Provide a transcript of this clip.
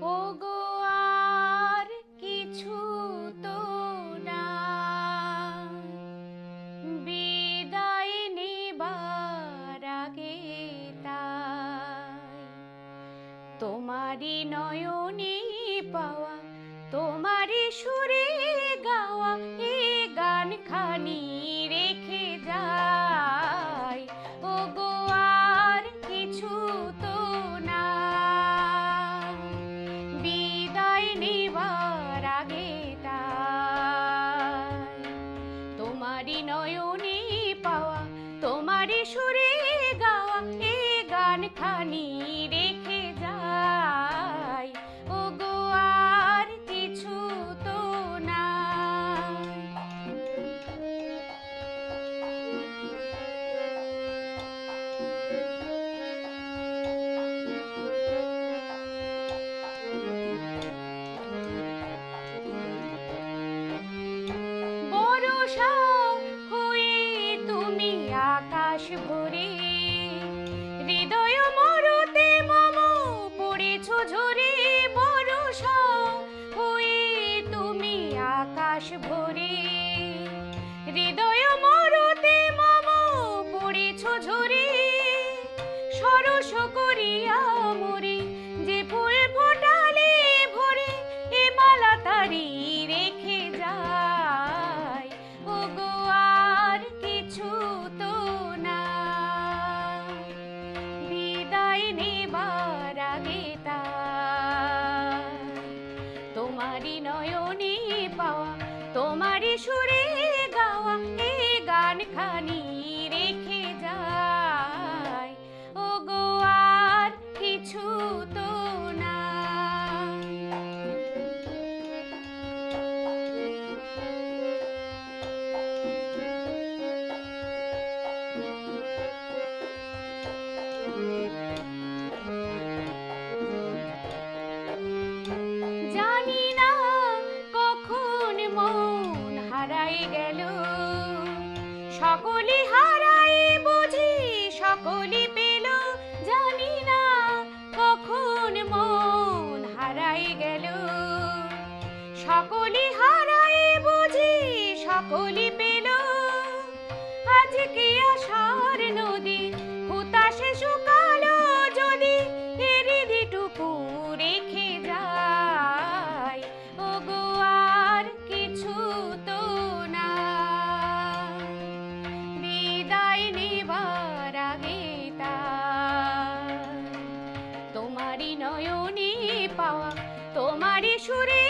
ওগো আর কিছু তো নাই, বিদায় নেবার আগে তাই তোমারই নয়নে পাওয়া, তোমারই সুরে গাওয়া এ গান খানি রেখে যাই। ওগো আর কিছু তো নাই, বিদায় নেবার আগে তাই তোমারই নয়নে পাওয়া, তোমারই সুরে গাওয়া এ গান খানি রেখে যাই। ওগো আর কিছু তো নাই। বরষা হয়ে তুমি আকাশ ভরে, হৃদয় মরতে মম পড়েছ ঝরে। বরষা হয়ে তুমি আকাশ ভরে, হৃদয় মরতে মম পড়েছ ঝরে। সরস করিয়া মরে যে ফুল ফোটালে ভরে, এ মালা তারি রেখে যাই। ওগো আর কিছু তো নাই, বিদায় নেবার আগে তাই তোমারই নয়নে পাওয়া, তোমারই সুরে গাওয়া এ গান খানি রেখে যাই। ওগো আর কিছু তো নাই। জানি না কখন মন হারাই গেল, সকলে হারাই বুঝি সকলে পেল। জানি না কখন মন হারাই গেল, সকলে হারাই বুঝি সকলে পেল। আজকে আশার নদী হুতাশে শুকালো যদি, এ হৃদিটুকু রেখে যাই। ওগো আর কিছু তো নাই, বিদায় নেবার আগে তাই তোমারই নয়নে পাওয়া, তোমারই সুরে